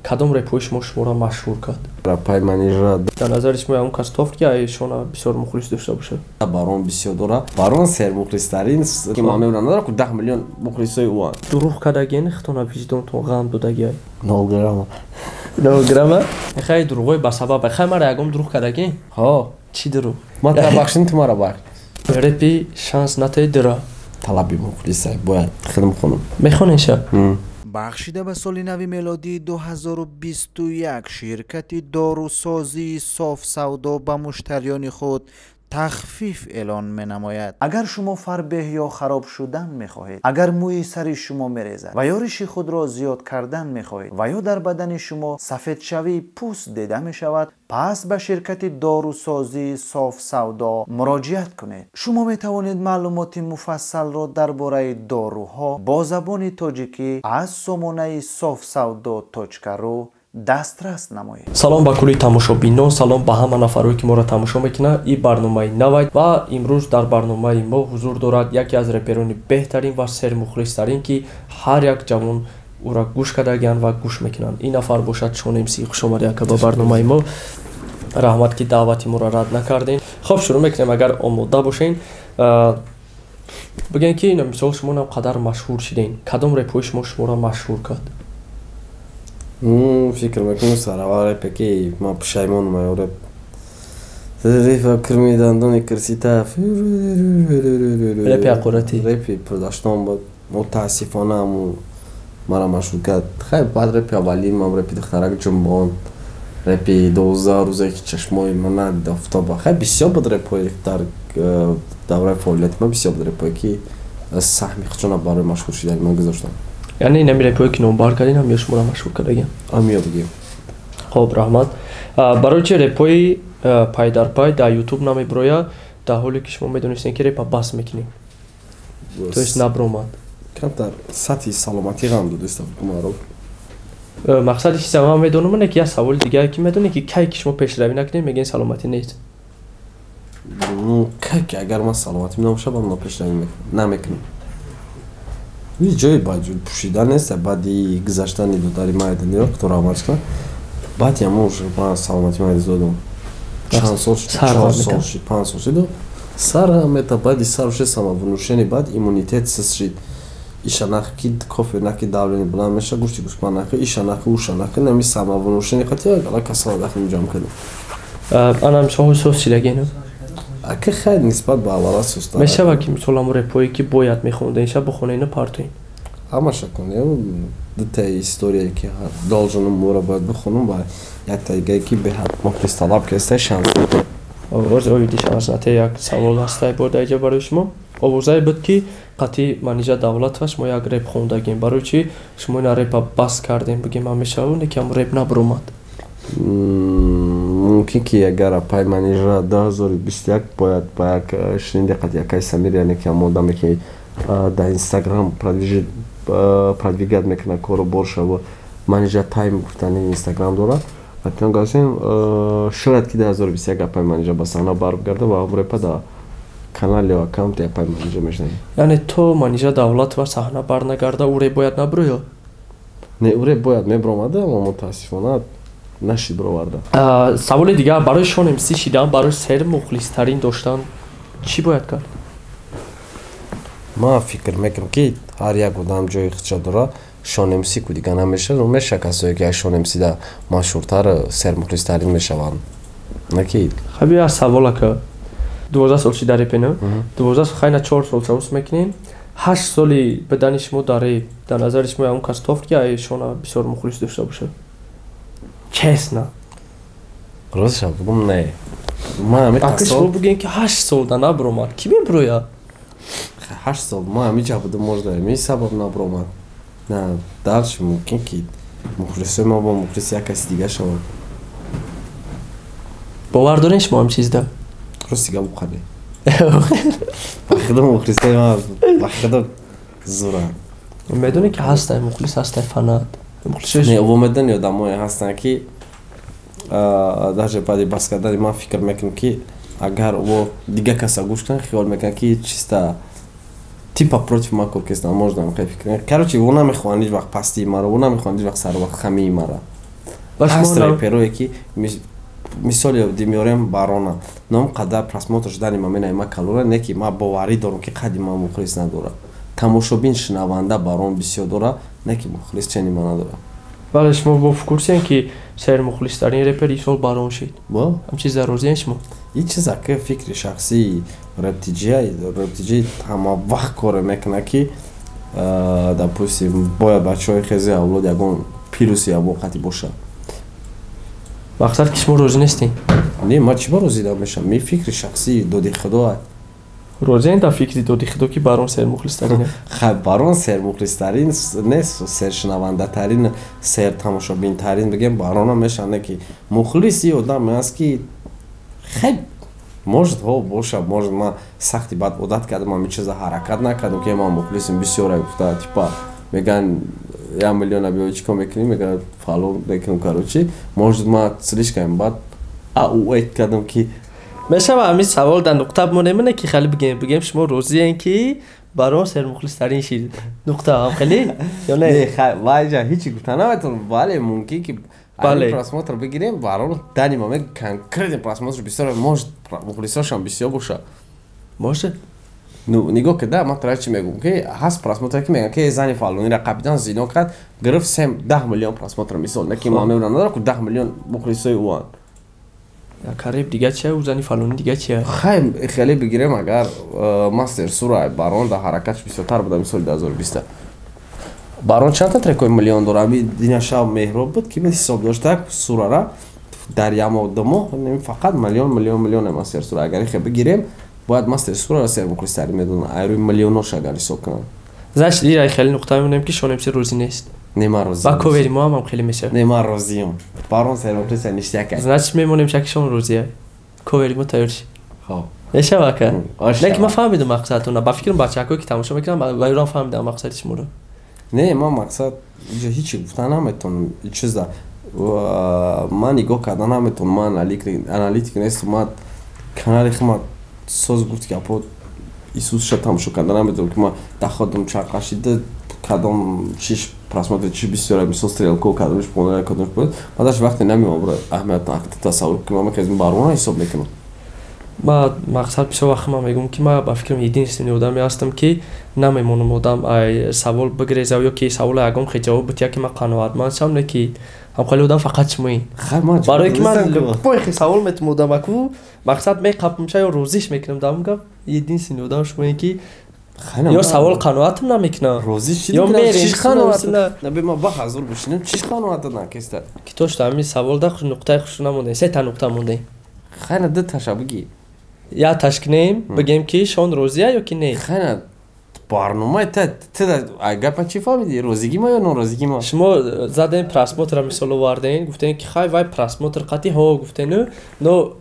Кадом репои шуморо машҳур кард? Рапай манижа дар назари шумо он кас тофт ки шона бисёр мухлис дошта бошад? барон бисёр дора. Барон сер мухлистарин ки ма мебинам надора ку 10 миллион мухлисои ӯ анд. Дуруғ кардагиен хитона виҷдонтон ғам додагиай? 0 грамма. 0 грамма? Хай дуруғой ба сабаб хай мара ягон дуруғ кардагиен? Ҳо, Чӣ дуруғ? ма табахшин ту мара бах. Репи шанс натаи дора. Талаби мухлисай бояд хидм хунам. Мехонен ша? бахшида ба соли нави мелодии 2021 ширкати дорусозии соф савдо ба муштариёни худ тахфиф эълон менамояд. агар шумо фарбеҳ ё хароб шудан мехоҳед, агар мӯи сари шумо мерезад ва ё риши худро зиёд кардан мехоҳед ва ё дар бадани шумо сафедшавии пӯст дида мешавад, пас ба ширкати дорусозии соф савдо муроҷиат кунед. шумо метавонед маълумоти муфассалро дар бораи доруҳо бо забони тоҷикӣ аз сомонаи sofsavdo.ru дастрас намоед. салом ба кулли тамошобинон, салом ба ҳама нафароне ки моро тамошо мекунанд. ин барномаи навайд ва имрӯз дар барномаи мо ҳузур дорад яке аз реперони беҳтарин ва сермухлистарин ки ҳар як ҷавон ӯро гӯш кардагианд ва гӯш мекунанд. ин нафар бошад Шон МС. хушомадед ака ба барномаи мо. раҳмат ки даъвати моро рад накардем. хоб шурӯъ мекунем. агар омода бошен бигӯен ки мисол шумо нам қадар машҳур шудем. кадом репои шуморо машҳур кард? Фикр мекунам саравал репе ки ма пушаймонам аё реп. Репа кирми дандони кирсита. Репи ақурати. Репи продаштон буд. Мутаассифона аму мара машҳур кард. Хай баъд репи аввалин мам репи духтарак ҷумбон. Репи 12 рӯзе ки чашмои мана офтоба. Хай бисёр буд репои дар давраи фаъолияти ма бисёр буд репое ки саҳми хичона барои машҳур шудани ман гузоштам. яъне нами репое ки номбар кардин ҳам ё шуморо машҳур кардагиан? Ҳамиё бигем. хоб раҳмат. барои чи репои пай дар пай дар ютуб намебирояд дар ҳоле ки шумо медонистем ки репа бас мекунем? То есть набромад. Камтар сатҳи саломатӣ ғам додистам маро. мақсади чист ман медонам ин ки як саволи дигар ки медонем ки кай ки шумо пешравӣ накунем мегӯем саломатӣ нест. Кай ки агар ман саломатӣ набошад ман пешравӣ намекунам. ин ҷои баҷуд пушидан нест. баъди гузаштани додари майданиро худо раҳмат кунад. баъди ҳамон ман саломатӣ майдаз додам. чанд сол шуд? 4 сол шуд, 5 сол шуд. сар мета баъди сар шуд самовнушени баъд иммунитет сист шуд. иша нах ки кофе наки давлени буланд меша гӯшти гӯшпан нахи иша нахи уша нахи нами самовнушени хати ала касала дахи инҷам кардем. анам шоҳу сос чидагена? ака хай нисбат ба аввала суста. мешавад ки мисол ҳамон репое ки бояд мехондем шаб бихонена партоин? ҳамаша кунем дутаи историяе ки должен моро бояд бихонам ва яктагие ки беҳад мухлис талаб кастай шанс додем. овоз оиди шанс нате як савол ҳастай бор даиҷа барои шумо. овозае буд ки қатъи манижа давлат ва шумо як реп хондагем. барои чи шумо ина репа бас кардем бигем ҳам мешавад ки ҳам реп набаромад? мумкин ки агар апай манижа 2021 бояд ба як шиниди қад якай самир яъне ки ҳам одаме ки дар инстаграм продвигат мекунад кору боршава манижа тайм гуфтани инстаграм дорад. ҳатиан гасем шояд ки 2021 апай манижа ба саҳна баргарда ва репа дар канали ё аккаунти апай манижа мешунавем. яъне то манижа давлат ва саҳна барнагарда ӯ реп бояд набирояд? не ӯ реп бояд мебаромада аммо мутаассифона нашид бароварда. саволи дигар барои Шон МС шидан барои сер мухлистарин доштан чӣ бояд кард? ман фикр мекунам ки ҳар як одам ҷои худша дорад. Шон МС ку дига намешавад. меша касое ки аз Шон МС да машҳуртар сермухлистарин мешаванд. наки хаб як савол ака 12 сол шида репена 12 сол хайна 4 сол чавус мекунем 8 соли бадани шумо дар реп дар назари шумо он кас тофт ки Шона бисёр мухлис дошта бошад? честно ростша бугум не ман ака шумо бигӯем ки 8 сол да набаромад ки мебирояд? 8 сол ман ҳамиҷа будам можда ми сабаб набаромад. на дарчи мумкин ки мухлисои ма бо мухлиси як каси дига шавад. бовар дорем шумо ҳам чизда? ростига буқаде бахида мухлисои ма бахида зуранд. медонӣ ки ҳастай мухлис ҳастай фанат не во медони одамое ҳастанд ки даже баъди бас кардани ман фикр мекунам ки агар во дига каса гӯш кунад хиёл мекунад ки чиста типа против макор кеста можно хай фикр. короче во намехоҳанд ҳеҷ вақт пастии маро во намехоҳанд ҳеҷ вақт сарвақт хамии маро. ҳаст реперое ки мисоли димиёрем барона ном қадар просмотр шудани ма менаима калора не ки ма боварӣ дорам ки қади ма мухлис надора тамошобин шинаванда барон бисёр дора не ки мухлис чени ма надора. Бале шумо бо курсен ки сер мухлистарин репер исол барон шид ҳамчиза розиен шумо ин чиза ки фикри шахсии рептиҷи ҳама вақт коре мекунад ки допустим бояд бачаҳои хези авлод ягон пирӯси авоқати бошад. мақсад ки шумо розӣ нестед? Не ма чӣ ба розӣ намешам ми фикри шахсии доди худо розиен да фикри доди худо ки барон сер мухлистарин хай барон сер мухлистарин нест сер шинавандатарин сер тамошобинтарин бигем барона мешане ки мухлиси одам аст ки хай может ҳо боша может ма сахти бад одат кардам ҳамин чиза ҳаракат накардам ки ма мухлисим бисёра гуфта типа меган 1 миллион абиёи чӣ кор мекунӣ мегӯяд фалон мекунам короче может ма слишком бад ауэт кардам ки мешава ҳамин савол дар нуқта бимонем ки хеле бигем шумо розиен ки барон сер мухлистарин шид нуқта ҳам хеле ё не вайҷа ҳичи гуфта наметавонам вале мумкин ки просмотр бигирем барон дани ма мегӯяд конкретен просмотр бисёр может мухлисошам бисёр боша може ну нигоҳ кида ман тара чӣ мегӯям ки ҳаст просмотр ки мегӯям ки зани фалонира қабидан зино кард гирифт 10 миллион просмотр мисол не ки ма меонам надорам ки 10 миллион мухлисои ӯанд кариб дига чия ӯ зани фалони дига чия хай хеле бигирем агар мастер сура барон да ҳаракатш бисёртар буда мисоли 2020 барон чанда трекои миллион дора ами динашав меҳроб буд ки ҳисоб дошта сурара дар ямо думо фақат миллион мастер сура агар хе бигирем бояд мастер сурара сер мухлистари медонад айрӯи миллионош агар ҳисоб кунам значит ира хеле нуқта мемонем ки шонемси розӣ нест не ман розӣ ба ковери мо ҳам хеле мешавад не ман розиам барон сер мухлиста ништяка значит мемонем ки шон розия ковери мо тайёр ши хоб мешава ка лекин ман фаҳмидам мақсадтона ба фикрам бачаҳое ки тамошо мекунам ба юрам фаҳмидам мақсади шуморо не ман мақсад инҷо ҳичи гуфта наметавонам чиза ман нигоҳ карда наметавонам ман аналитик нестам ман канали химат соз гуфт гапо исусша тамошо карда наметавонам ки ман даходам чарқашида кадом чиш просмотр чиш бисёра мисол стрелко кадомш понара кадомш буд ман даш вақте намеём бро аҳамият тасаввур ки ман мехезм барона ҳисоб мекунам ма мақсад бисёр вақт ман мегӯям ки ман ба фикрам единственный одаме ҳастам ки намемонам одам ай савол бигирезав ё ки саволи ягон хе ҷавоб бития ки ман қаноатманд шам не ки ҳамхеле одам фақат шумоин барое ки ман любой хе савол метавонам одамаку мақсад меқапмша ё розиш мекунам дар он гап единственный одам шумоин ки ё савол қаноатам намекунам ё мерем ба ҳазур бошинем чиш қаноата накеста ки то шуда ҳамин савол да нуқтаи хуш намондаем се та нуқта мондаем хайна ду таша бигӣ я ташкинем бигем ки шон розия ё ки не хайна барномаи гапа чӣ фаҳмидӣ розигима ё норозигима шумо задем просмотра мисол овардем гуфтем ки хай вай просмотр қатъи ҳо гуфтену но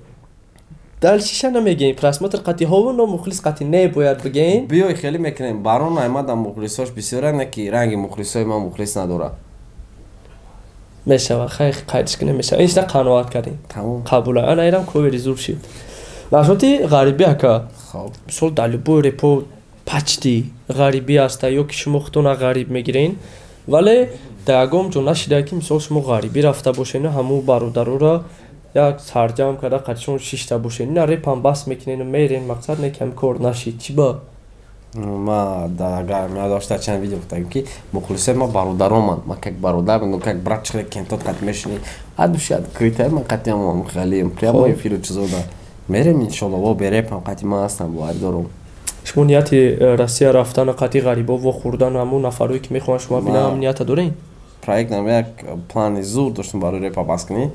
дар шиша намегем просмотр қатъи ҳову но мухлис қатъи не бояд бигем биёй хеле мекунем барон аймада мухлисош бисёра не ки ранги мухлисои ман мухлис надора мешава хай қайдиш кунем мешава иншта қаноат кардем қабула ана ирам ковери зур шид нашоти ғарибӣ ака мисол дар любой репо почти ғарибӣ аста ё ки шумо худтона ғариб мегирен вале дар ягон ҷо нашидае ки мисол шумо ғарибӣ рафта бошену ҳамун бародарура як сарҷамъ карда қатишон 6та бошен ина репам бас мекунену мерен мақсад не ки ҳам кор нашид чӣ ба ма дошта чанд видео гуфтам ки мухлисои ма бародароманд ма как бародар как брат чихеле кентот қатъи мешини адуши открытая ма қатъиам хеле прямо эфиру чизода мерем иншолло во берепам қатъи ма ҳастам боварӣ дорам шумо нияти россия рафтана қатъи ғарибо вохӯрдану ҳамун нафарое ки мехоҳанд шумо бинам ҳам нията дорем проектам як плани зур доштам барои репа бас кунӣ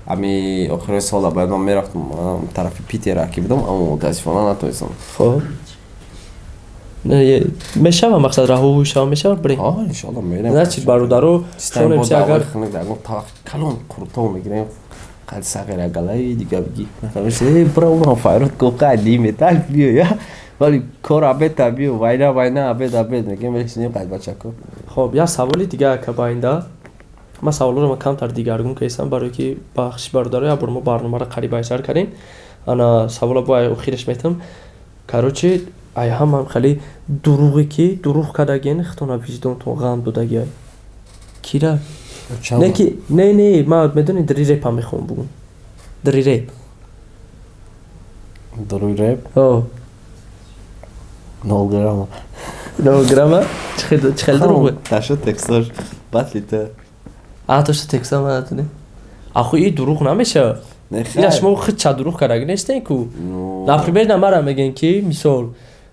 ами охирои сола бояд ман мерафтам тарафи питера ки будам аммо мутаассифона натонистам хоб мешава мақсад раҳо шава мешава бирем иншолло мерем значит бародаро шонемси агар калон қуртов мегирем қад сағира галаи дига биги нафамисе бро файрот коқа диме так биё я вали кор абета биё вайна абед мегем мешинем қад бачако хоб як саволи дига ака ба оинда ман саволҳоро камтар дигаргун кардам барое ки бахши бародаро як бор мо барномаро қарибайсар кардем ана савола бо охираш метам короче ай ҳамам хеле дурӯғе ки дурӯғ кардаген хитона виҷдонтон ғам додагиай кира نه ما میدونی دری ریپ هم میخوام بگم دری ریپ دروی ریپ آه 0 گرم 9 گرمه چخیل دروغه تاشو تکستاش بطلیته آتوش تکسا من ندونی آخو این دروغ نمیشه این شما خود چه دروغ کرده نیستین کو نپریبیر نمارم میگن که مثال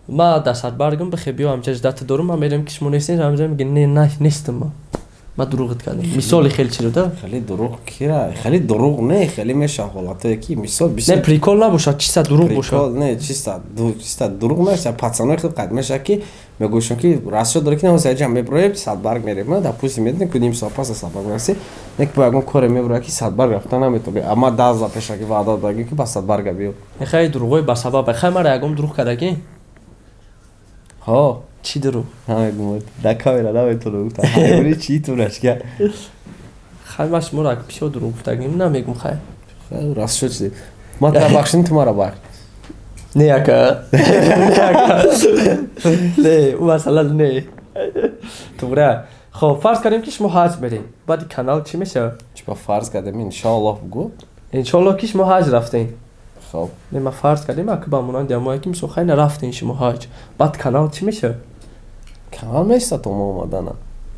ما دست برگم بخی بیام همچه جدت دارم من میرم که شما نیستین همچه میگن نه نیستم ما دروغت کردم مثال خیلی چی رو ده خیلی دروغ کیره خیلی دروغ نه خیلی میشه حالته کی مثال نه پریکول نباشه چیستا دروغ باشه نه چیستا دروغ نشه پاتسانای خود قد میشه که میگوشون که راستش داره که نه واسه جمع میبره 100 برگ میره من در پوسی میدن کدیم سال پس 100 برگ میرسی یک باگم کار میبره که 100 برگ رفتن نمیتونه اما 10 پیش که وعده دادی که با 100 برگ بیو خیلی دروغای با سبب خیلی مرا یکم دروغ کرده کی ها چی دروغ همه گمود در کامera نمیتونه گفت همه چی تو رشکه خیلی ماش مرا پیشو دروغ گفتگیم نمیگم خیلی راست شد ما تا بخشیم تو مرا بخش نه یکا نه او مثلا نه توره خب فرض کنیم که شما حج بریم بعد کانال چی میشه چی با فرض کردیم انشالله بگو انشالله که شما حج رفتین خب نه ما فرض کردیم که با منان دمایی که میشه خیلی نرفتین شما حج بعد کانال چی میشه کانال میسته تو ما اومدن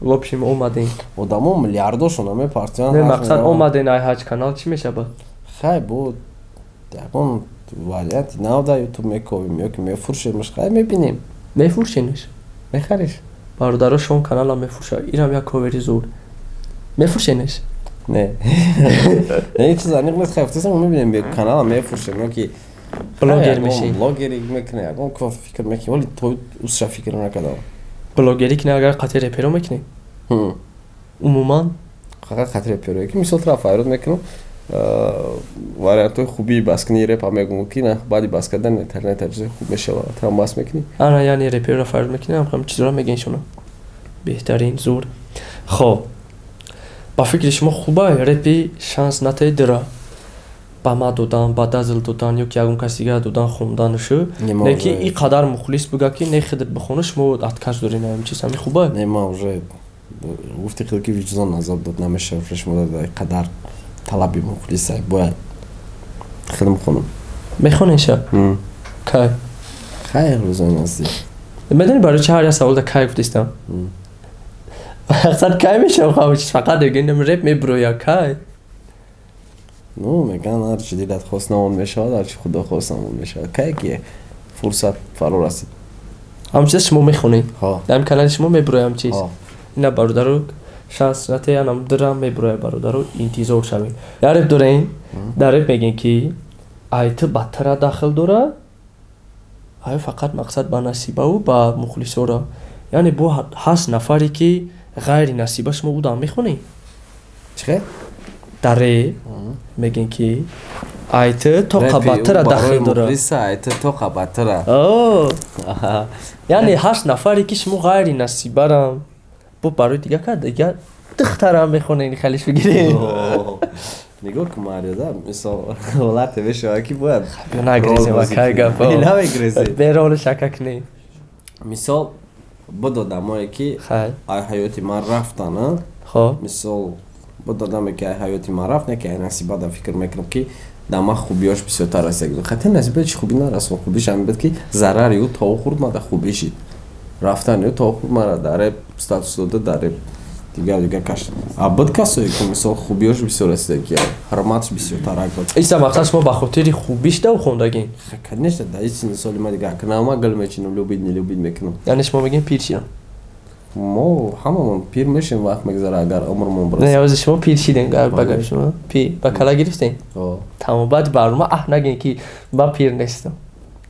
لبشیم اومدین آدمو میلیاردوشون همه پارتیان نه مقصد اومدین ای حج کانال چی میشه بعد خیلی بود دقیقاً ولیت نه در یوتیوب میکوبیم یا که میفروشیمش خیلی میبینیم میفروشینش میخریش برادرها شما کانال هم میفروشه اینم یک کووری زور میفروشینش نه این چیز انیق نیست خیلی افتیسم میبینیم یک کانال هم میفروشیم یا که بلاگر میشین بلاگری میکنه اگه که فکر میکنی ولی تو اوسش فکر نکردم بلاگری کنه اگر قطعه رپیرو میکنی عموما قطعه رپیرو که مثل طرف ایراد میکنم وارد خوبی بس کنی رپ هم میگم که نه بعدی بس کردن اینترنت تجربه خوب میشه و تمام بس میکنی آره یعنی رپر رو فرض میکنم هم چیزا میگین شما بهترین زور خب با فکر شما خوبه رپی شانس نته داره با ما دادن با دازل دادن یا که اون کسی که دادن خوندنشو نه که این قدر مخلص بگه که نه خودت بخونه شما اتکاش داری نه این چیز همین خوبه نه ما уже گفتی که وجدان عذاب داد نمیشه فرش مداد قدر طلبی مخلصه باید خیلی میخونم میخونیش کی خیلی روزای نزدیک میدونی برای چه هر سوال در کی گفتیستم مقصد کی میشه خواهش فقط دیگه نم رپ میبرو یا کی نو میگن هر چی دیلت خواست نمون میشه هر چی خدا خواست نمون میشه کی که فرصت فرا رسید هم چیز شما میخونی ها در کانال شما میبرو هم چیز اینا برادرو شانس نته انم درام میبرو برادرو انتظار شوی یارب دورین داره میگن که ایت باترا داخل دوره ای فقط مقصد با نصیبه و با مخلصورا یعنی بو هست نفری که غیر نصیبش ما بودم میخونی چه داره میگن که ایت تو قباترا داخل دوره مخلصه ایت تو قباترا یعنی هست نفری که شما غیر نصیبه رم بو برای دیگه که دیگه دخترم میخونه این خلیش بگیریم نگاه که ماریادا مثلا ولات بشه کی باید نگریزه و که گفت نه نگریزه به رول شکک نی مثال بود آدمایی که ای حیاتی من رفتن خب مثال بود آدمی که ای حیاتی من رفت نه که نصیبه دا فکر میکنم که دما خوبیاش بسیار رسید خاطر نصیبه چی خوبی نرسون خوبیش هم بود که ضرری و تا خورد ما دا خوبیشید رفتن و تا خورد ما داره استاتوس داده داره دیگه کاش ابد کاسه که مثلا خوبیش بسیار رسیده که حرمتش بسیار ترک بود ایسا مقصد شما به خاطر خوبیش دو خوندگین خیلی نشد در این سالی ما دیگه کنم ما گل میچینم لوبید میکنم یعنی شما میگین پیر شیدن ما هممون پیر میشیم وقت میگذره اگر عمرمون برسه نه یوز شما پیر شیدن بگم شما پیر با کلا گرفتین تمام بعد برنامه نگین که با پیر نیستم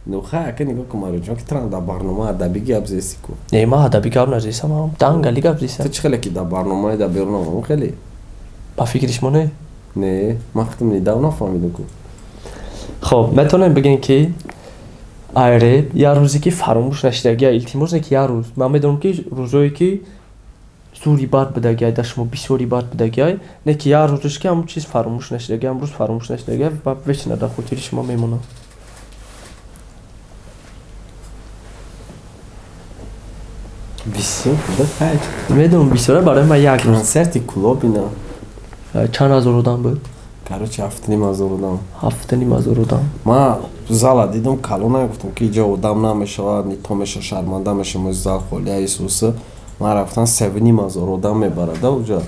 نو خا نگاه کن مارو جون که تران در برنامه ادبی گپ زیستی کو نه ما ادبی گپ نزیسم هم دنگلی گپ زیسم تو چه خیلی که در برنامه در برنامه خیلی با فکرش مونه نه ما ختم نیدم نفهمیدم کو خب میتونم بگین که آره یا روزی که فراموش نشدگی التماس که یا روز من میدونم که روزایی که سوری باد بدگی داشتم بسیاری باد بدگی نه که یا روزش که همون چیز فراموش نشدگی امروز فراموش نشدگی و وش نده خاطر شما میمونه بس Бахай. Медонам бисёра барои ман як рӯз. Концерти клуб ина. Чанд ҳазор одам буд? Короче 7,500 одам. 7,500 одам. Ман зала дидам, калона гуфтам ки иҷо одам намешавад, то меша шарманда мешам, зал холия Исуса. Ман рафтам 7,500 одам мебарад уҷа.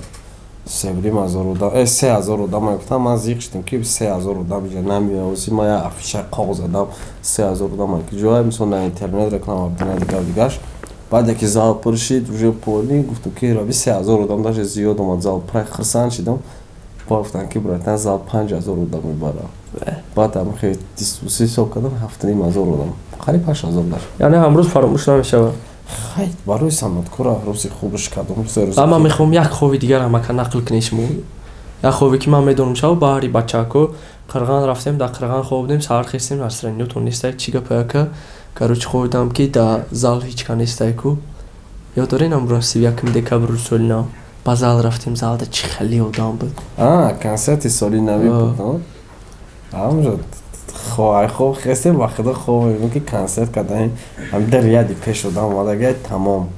7,500 одам, 3,000 одам гуфтам, ман зиқ шудам ки 3,000 одам иҷа намеози, ман як афиша қоғоз задам 3,000 одам ки ҷоя мисол на интернет реклама бина дигаш. Баъде ки зал пур шид, уже полни гуфтам ки раби 3,000 одам даже зиёд омад зал пур хирсан шидам. Гуфтам ки братан зал 5,000 одам мебара. Баъд ам хе дистуси ҳисоб кардам 7,500 одам. Қариб 8,000 даш. Яъне ҳамрӯз фаромӯш намешавад. Хай, барои санъаткора рӯзи хубаш кардам. Ва ман мехоҳам як хоби дигар ҳамака нақл кунӣ шумо. Як хобе ки ман медонам шава баҳри бачако Қирған рафтем, да Қирған хобидем, саҳар хистем, настроениётон нестай, чӣ гапа яка. Короче хобидам ки да зал ҳеч ка нестай ку. Ёд доред амрӯз 31 декабр соли нав ба зал рафтем, залда чӣ хеле одам буд. Концерти соли нави буд. Амҷад хоб хестем ба худо хоб мебинем ки концерт кардаем. Ҳамдар яди пеш одам омадагай тамом.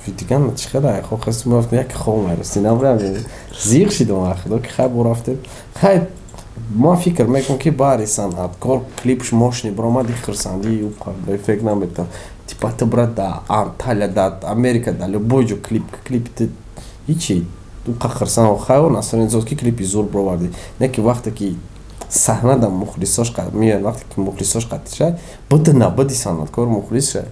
Диган чӣ хеле хоб хестем мефтем як хоб мерасти набрам. Зиқ шидам ба худо ки хай бо рафтем. Хай ман фикр мекунам ки баъри санъаткор клипш мошини баромади хирсандӣ фикр наметам. Типа ты брат да Анталия, да Америка, да любой ҷо клип ҳичи хирсан хайо насринзоз ки клипи зур бироварди. Не ки вақте ки саҳна да мухлисош меян, вақте ки мухлисош қатишай буди набуди санъаткор мухлис шай.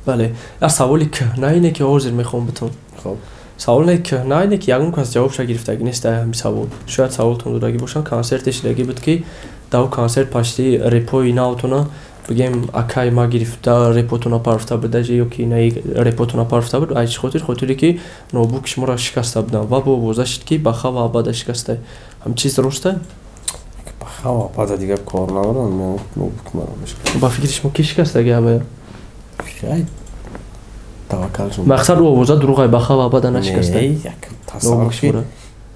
Бале, як саволи кӯҳна ине ки ҳозир мехоҳам битон. Хоб. Саволи кӯҳна ине ки ягон кас ҷавобша гирифтагӣ нест ҳамин савол. Шояд саволтон дурагӣ бошад. Концерте шидагӣ буд ки дав концерт пашти репои навтона бигем акай ма гирифта репотона парфта будаҷи ё ки наи репотона парфта буд. Айчи хотире ки ноутбуки шуморо шикаста будам ва бо овоза шид ки ба хава абада шикастай. Ҳамин чиз ростай? Ба хава абада дигар кор надорам, ноутбуки маро мешикаст. Ба фикри шумо ки шикастаги ҳамаё? Хай. Таваккал шумо. Мақсад овоза дурӯғай ба хава абада нашикастай. Не, як тасаввур ки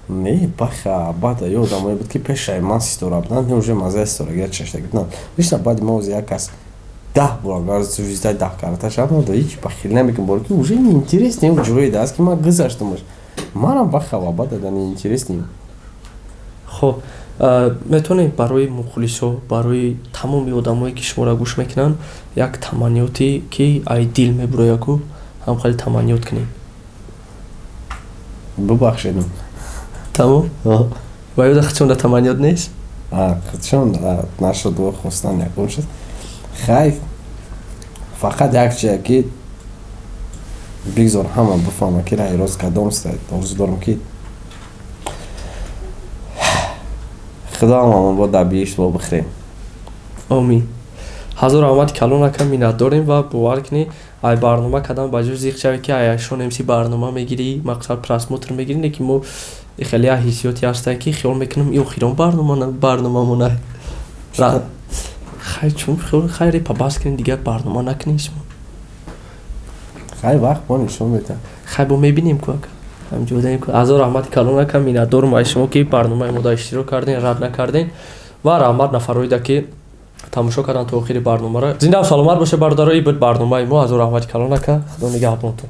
не баха абада ёдам мебуд ки пешай ман ситора будам, не уже мазаи ситорагият чаштагид на. Вишна баъди ма ози як кас 10 бор гарз визитай 10 караташ ам да ҳеч бахил намекунам бор ки уже интереснее ҷое даст ки ман гузаштам баш. Манам баха абада да не интереснее. Хоб, метонем барои мухлисо, барои тамоми одамое ки шуморо гӯш мекунанд, як таманниёте ки ай дил мебурояд ку ҳам хеле таманниёт кунем. Бубахшедам. Тамом? Ва ёда хичонда таманниёт нест? Хичонда нашуд ва хостан якум шуд. Хай фақат як чия ки бигзор ҳама бифаҳма ки раи рост кадом стояд. Орзу дорам ки худо ҳамамон бо дар биҳишт бо бихирем. Амин. ҳазор раҳмати калонака миннат дорем ва бовар кунӣ ай барнома кадам ба ҷо зиқ шавӣ ки ай шонемси барнома мегирӣ, мақсад просмотр мегирӣ, не ки мо хеле ҳиссиёте ҳастад ки хиёл мекунам ин охирон барномамона. Хай чун хайре па бас кунем дигар барнома накунем шумо. Хай вақт бо нишон медиҳам. Хай бо мебинем ку ака. ҳамҷодаем ку ҳазор раҳмати калонака миннат дорам ай шумо ки барномаи мо да иштирок кардем, рад накардем ва раҳмат нафароида ки тамошо кардан то охири барномаро. Зинда ва саломат боша бародарои буд барномаи мо. ҳазор раҳмати калонака. Худо нигаҳбонтон.